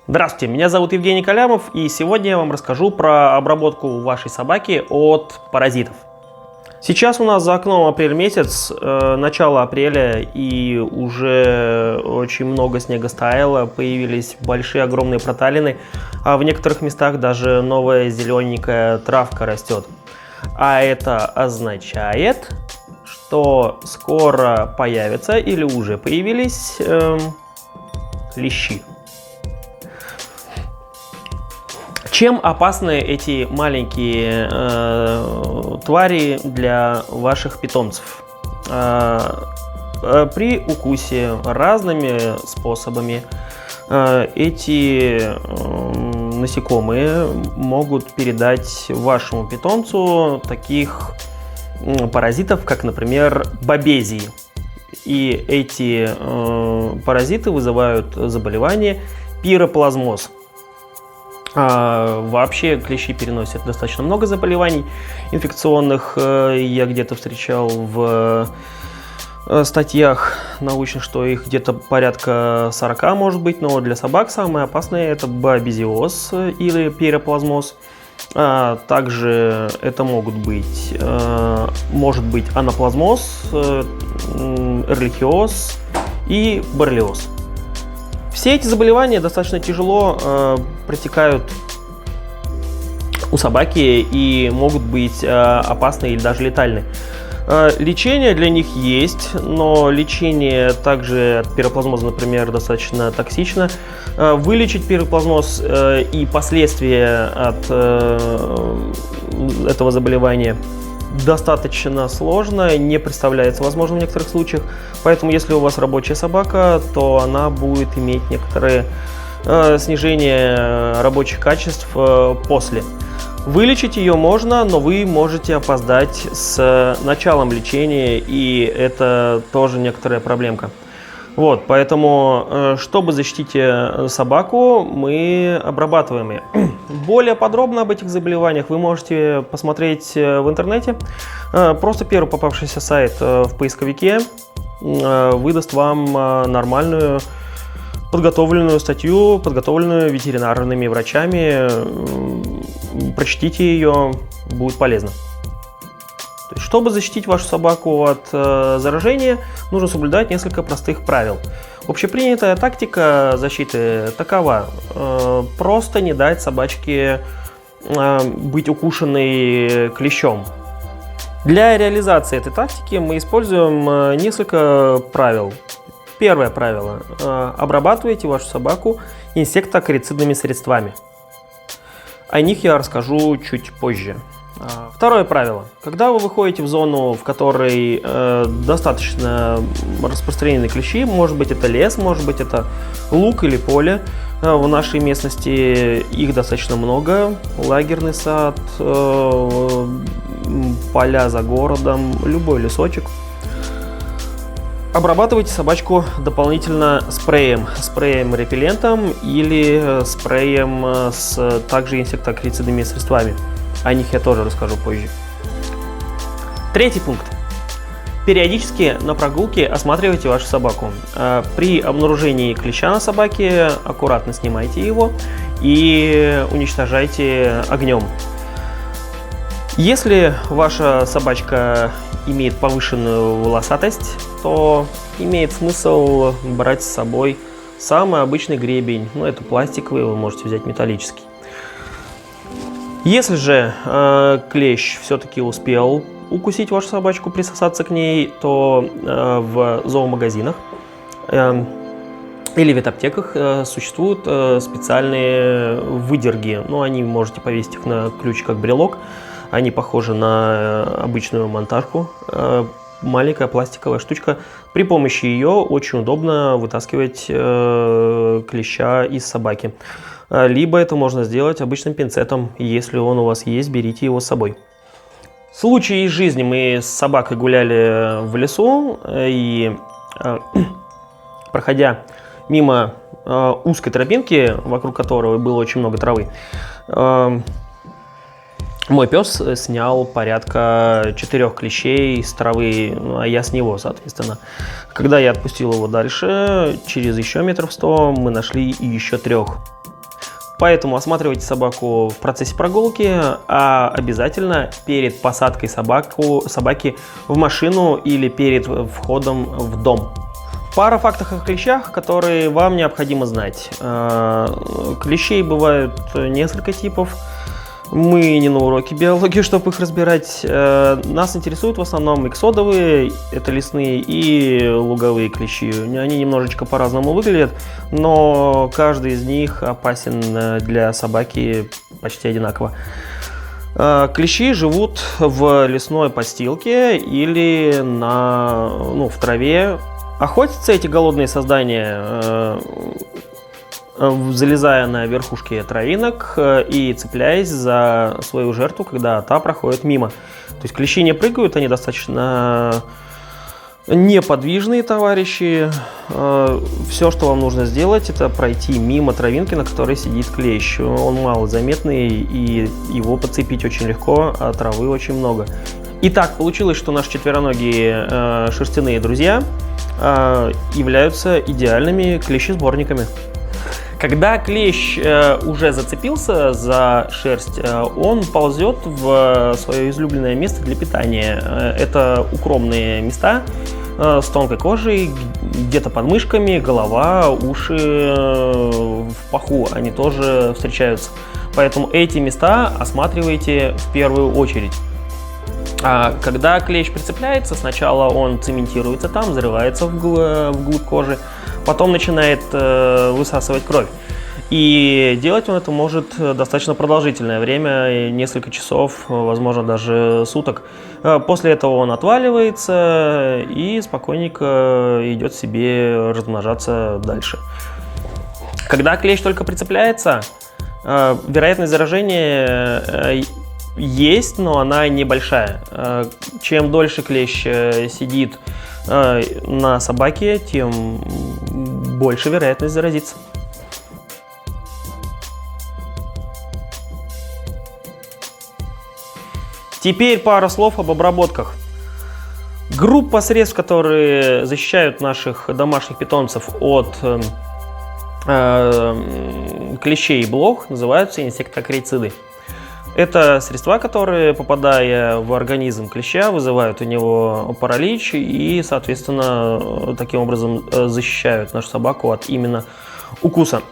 Здравствуйте, меня зовут Евгений Калямов, и сегодня я вам расскажу про обработку вашей собаки от паразитов. Сейчас у нас за окном апрель месяц, начало апреля, и уже очень много снега стаяло, появились большие огромные проталины, а в некоторых местах даже новая зелененькая травка растет. А это означает, что скоро появятся или уже появились клещи. Чем опасны эти маленькие твари для ваших питомцев? При укусе разными способами эти насекомые могут передать вашему питомцу таких паразитов, как, например, бабезии. И эти паразиты вызывают заболевание пироплазмоз. Вообще клещи переносят достаточно много заболеваний инфекционных. Я где-то встречал в статьях научных, что их где-то порядка 40 может быть, но для собак самое опасное это бабезиоз или пироплазмоз. Также это может быть анаплазмоз, эрлихиоз и боррелиоз. Все эти заболевания достаточно тяжело протекают у собаки и могут быть опасны или даже летальны. Лечение для них есть, но лечение также от пироплазмоза, например, достаточно токсично. Вылечить пироплазмоз и последствия от этого заболевания достаточно сложно, не представляется возможным в некоторых случаях. Поэтому, если у вас рабочая собака, то она будет иметь некоторые снижение рабочих качеств после. Вылечить ее можно, но вы можете опоздать с началом лечения, и это тоже некоторая проблемка. Вот, поэтому, чтобы защитить собаку, мы обрабатываем ее. Более подробно об этих заболеваниях вы можете посмотреть в интернете. Просто первый попавшийся сайт в поисковике выдаст вам нормальную подготовленную статью, подготовленную ветеринарными врачами. Прочтите ее, будет полезно. Чтобы защитить вашу собаку от заражения, нужно соблюдать несколько простых правил. Общепринятая тактика защиты такова: просто не дать собачке быть укушенной клещом. Для реализации этой тактики мы используем несколько правил. Первое правило: обрабатывайте вашу собаку инсектоакарицидными средствами. О них я расскажу чуть позже. Второе правило. Когда вы выходите в зону, в которой достаточно распространены клещи, может быть это лес, может быть это луг или поле, в нашей местности их достаточно много, лагерный сад, поля за городом, любой лесочек. Обрабатывайте собачку дополнительно спреем-репеллентом или спреем с также инсектоакарицидными средствами. О них я тоже расскажу позже. Третий пункт. Периодически на прогулке осматривайте вашу собаку. При обнаружении клеща на собаке аккуратно снимайте его и уничтожайте огнем. Если ваша собачка имеет повышенную волосатость, то имеет смысл брать с собой самый обычный гребень. Это пластиковый, вы можете взять металлический. Если же клещ все-таки успел укусить вашу собачку, присосаться к ней, то в зоомагазинах или ветаптеках существуют специальные выдерги. Они можете повесить их на ключ как брелок. Они похожи на обычную монтажку. Маленькая пластиковая штучка. При помощи ее очень удобно вытаскивать клеща из собаки. Либо это можно сделать обычным пинцетом. Если он у вас есть, берите его с собой. Случай из жизни. Мы с собакой гуляли в лесу, и проходя мимо узкой тропинки, вокруг которой было очень много травы, мой пес снял порядка 4 клещей с травы, а я с него, соответственно. Когда я отпустил его дальше, через еще метров 100 мы нашли еще 3. Поэтому осматривайте собаку в процессе прогулки, а обязательно перед посадкой собаки в машину или перед входом в дом. Пара фактов о клещах, которые вам необходимо знать. Клещей бывают несколько типов. Мы не на уроке биологии, чтобы их разбирать. Нас интересуют в основном иксодовые, это лесные, и луговые клещи. Они немножечко по-разному выглядят, но каждый из них опасен для собаки почти одинаково. Клещи живут в лесной подстилке или в траве. Охотятся эти голодные создания, залезая на верхушки травинок и цепляясь за свою жертву, когда та проходит мимо. То есть клещи не прыгают, они достаточно неподвижные товарищи. Все, что вам нужно сделать, это пройти мимо травинки, на которой сидит клещ. Он малозаметный, и его подцепить очень легко, а травы очень много. Итак, получилось, что наши четвероногие шерстяные друзья являются идеальными клещесборниками. Когда клещ уже зацепился за шерсть, он ползет в свое излюбленное место для питания. Это укромные места с тонкой кожей, где-то под мышками, голова, уши, в паху, они тоже встречаются. Поэтому эти места осматривайте в первую очередь. Когда клещ прицепляется, сначала он цементируется там, зарывается вглубь кожи, потом начинает высасывать кровь. И делать он это может достаточно продолжительное время, несколько часов, возможно, даже суток. После этого он отваливается и спокойненько идет себе размножаться дальше. Когда клещ только прицепляется, вероятность заражения есть, но она небольшая. Чем дольше клещ сидит на собаке, тем больше вероятность заразиться. Теперь пара слов об обработках. Группа средств, которые защищают наших домашних питомцев от клещей и блох, называются инсектоакарициды. Это средства, которые, попадая в организм клеща, вызывают у него паралич и, соответственно, таким образом защищают нашу собаку от именно укуса.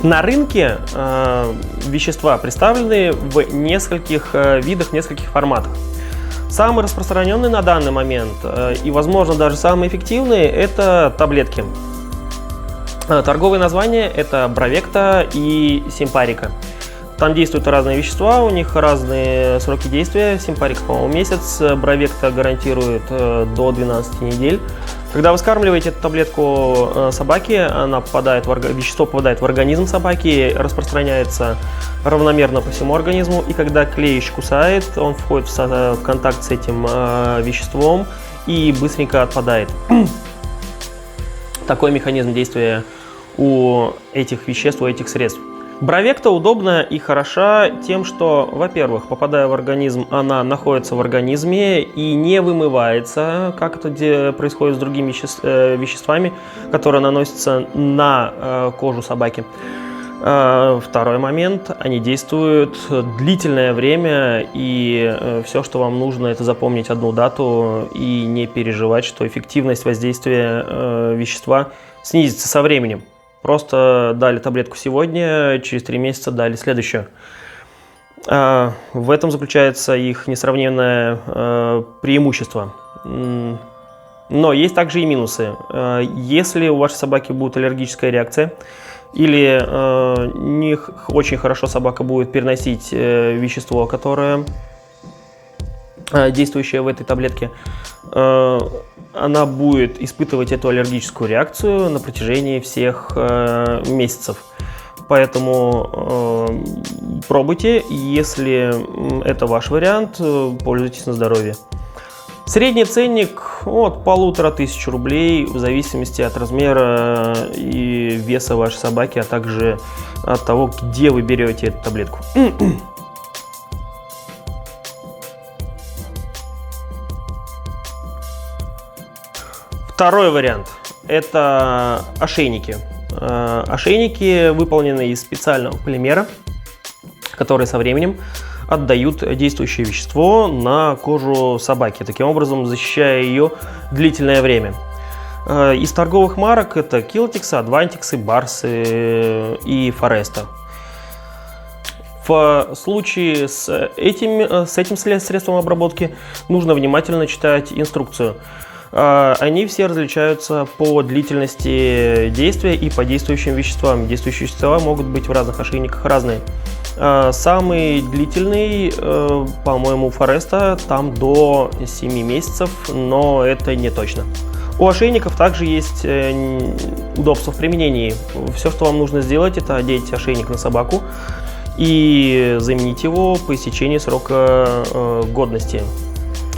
На рынке вещества представлены в нескольких видах, нескольких форматах. Самый распространенный на данный момент и, возможно, даже самый эффективный – это таблетки. Торговые названия – это Bravecto и Simparica. Там действуют разные вещества, у них разные сроки действия. Simparica, по-моему, месяц, Bravecto гарантирует до 12 недель. Когда вы скармливаете эту таблетку собаке, вещество попадает в организм собаки, распространяется равномерно по всему организму. И когда клещ кусает, он входит в контакт с этим веществом и быстренько отпадает. Такой механизм действия у этих веществ, у этих средств. Bravecto удобна и хороша тем, что, во-первых, попадая в организм, она находится в организме и не вымывается, как это происходит с другими веществами, которые наносятся на кожу собаки. Второй момент, они действуют длительное время, и все, что вам нужно, это запомнить одну дату и не переживать, что эффективность воздействия вещества снизится со временем. Просто дали таблетку сегодня, через 3 месяца дали следующую. В этом заключается их несравненное преимущество. Но есть также и минусы. Если у вашей собаки будет аллергическая реакция, или не очень хорошо собака будет переносить вещество, которое действующее в этой таблетке, она будет испытывать эту аллергическую реакцию на протяжении всех месяцев. Поэтому пробуйте, если это ваш вариант, пользуйтесь на здоровье. Средний ценник от 1500 рублей в зависимости от размера и веса вашей собаки, а также от того, где вы берете эту таблетку. Второй вариант – это ошейники. Ошейники выполнены из специального полимера, которые со временем отдают действующее вещество на кожу собаки, таким образом защищая ее длительное время. Из торговых марок это Killtix, Advantix, Bars и Foresta. В случае с этим средством обработки нужно внимательно читать инструкцию. Они все различаются по длительности действия и по действующим веществам. Действующие вещества могут быть в разных ошейниках разные. Самый длительный, по-моему, Foresta, там до 7 месяцев, но это не точно. У ошейников также есть удобство в применении. Все, что вам нужно сделать, это одеть ошейник на собаку и заменить его по истечении срока годности.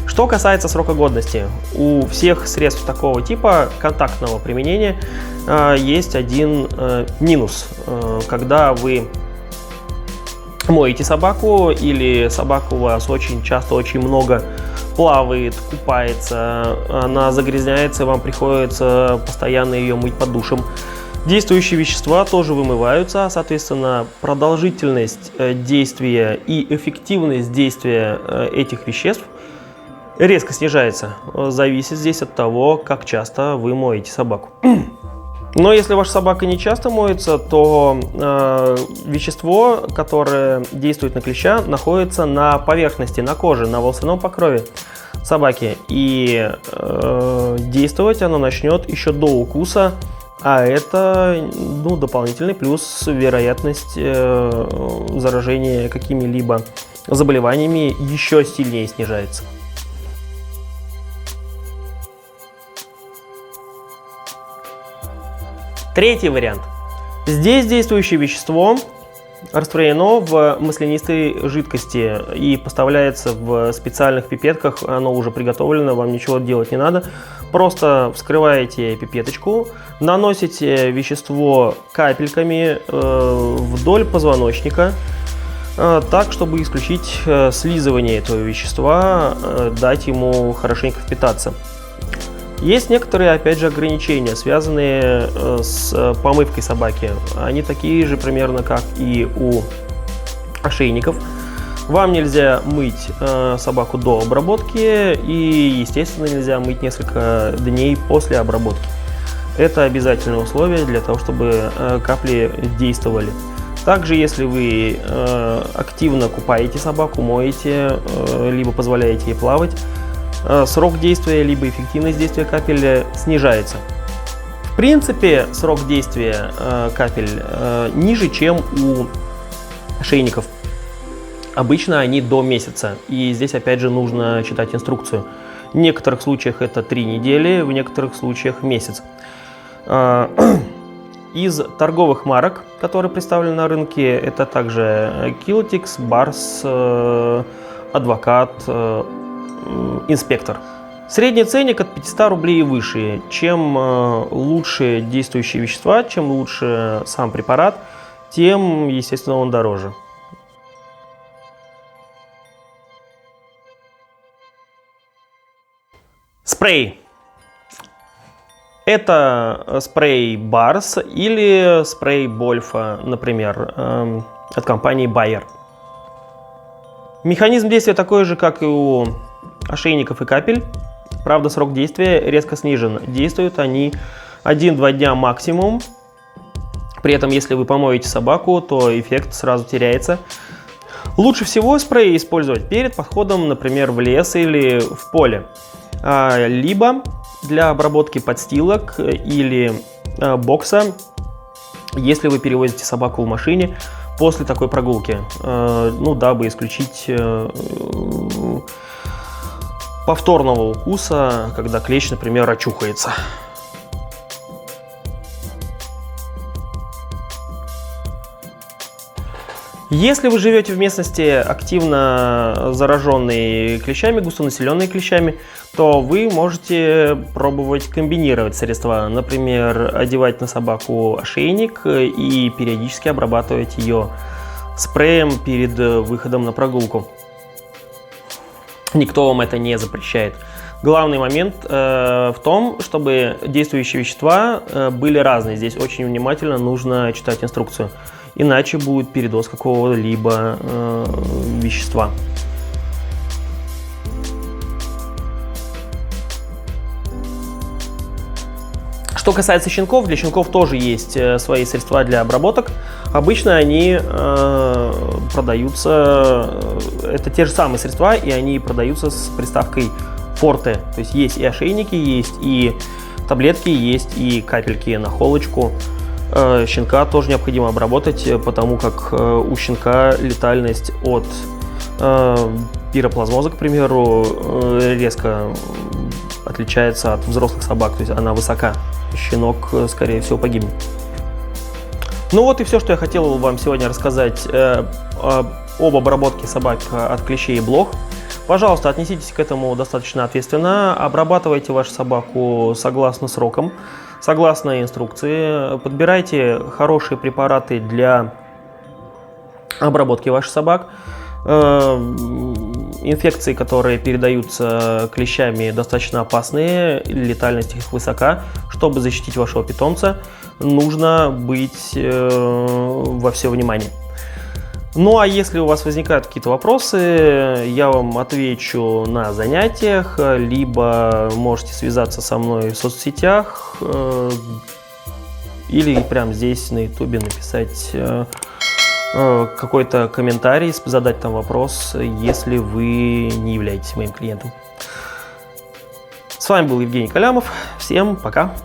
Что касается срока годности, у всех средств такого типа контактного применения есть один минус. Когда вы моете собаку или собака у вас очень часто, очень много плавает, купается, она загрязняется, и вам приходится постоянно ее мыть под душем. Действующие вещества тоже вымываются, соответственно, продолжительность действия и эффективность действия этих веществ резко снижается. Зависит здесь от того, как часто вы моете собаку. Но если ваша собака не часто моется, то вещество, которое действует на клеща, находится на поверхности, на коже, на волосяном покрове собаки. И действовать оно начнет еще до укуса, а это дополнительный плюс, вероятность заражения какими-либо заболеваниями еще сильнее снижается. Третий вариант. Здесь действующее вещество растворено в маслянистой жидкости и поставляется в специальных пипетках. Оно уже приготовлено, вам ничего делать не надо. Просто вскрываете пипеточку, наносите вещество капельками вдоль позвоночника, так, чтобы исключить слизывание этого вещества, дать ему хорошенько впитаться. Есть некоторые, опять же, ограничения, связанные с помывкой собаки. Они такие же примерно, как и у ошейников. Вам нельзя мыть собаку до обработки и, естественно, нельзя мыть несколько дней после обработки. Это обязательное условие для того, чтобы капли действовали. Также, если вы активно купаете собаку, моете, либо позволяете ей плавать, срок действия либо эффективность действия капель снижается. В принципе, срок действия капель ниже, чем у ошейников. Обычно они до месяца, и здесь опять же нужно читать инструкцию. В некоторых случаях это 3 недели, в некоторых случаях месяц. Из торговых марок, которые представлены на рынке, это также Killtix, Bars, Адвокат, Инспектор. Средний ценник от 500 рублей и выше. Чем лучше действующие вещества, чем лучше сам препарат, тем, естественно, он дороже. Спрей. Это спрей Bars или спрей Больфа, например, от компании Bayer. Механизм действия такой же, как и у ошейников и капель. Правда, срок действия резко снижен. Действуют они 1-2 дня максимум. При этом, если вы помоете собаку, то эффект сразу теряется. Лучше всего спрей использовать перед подходом, например, в лес или в поле. Либо для обработки подстилок или бокса, если вы перевозите собаку в машине после такой прогулки, дабы исключить повторного укуса, когда клещ, например, очухается. Если вы живете в местности, активно зараженной клещами, густонаселенной клещами, то вы можете пробовать комбинировать средства. Например, одевать на собаку ошейник и периодически обрабатывать ее спреем перед выходом на прогулку. Никто вам это не запрещает. Главный момент в том, чтобы действующие вещества были разные. Здесь очень внимательно нужно читать инструкцию, иначе будет передоз какого-либо вещества. Что касается щенков, для щенков тоже есть свои средства для обработок. Обычно они продаются, это те же самые средства, и они продаются с приставкой Forte. То есть есть и ошейники, есть и таблетки, есть и капельки на холочку. Щенка тоже необходимо обработать, потому как у щенка летальность от пироплазмоза, к примеру, резко отличается от взрослых собак, то есть она высока. Щенок, скорее всего, погибнет. Ну вот и все, что я хотел вам сегодня рассказать об обработке собак от клещей и блох. Пожалуйста, отнеситесь к этому достаточно ответственно, обрабатывайте вашу собаку согласно срокам, согласно инструкции, подбирайте хорошие препараты для обработки ваших собак. Инфекции, которые передаются клещами, достаточно опасные, летальность их высока. Чтобы защитить вашего питомца, нужно быть во все внимание. Ну а если у вас возникают какие-то вопросы, я вам отвечу на занятиях, либо можете связаться со мной в соцсетях, или прямо здесь на YouTube написать какой-то комментарий, задать там вопрос, если вы не являетесь моим клиентом. С вами был Евгений Калямов. Всем пока!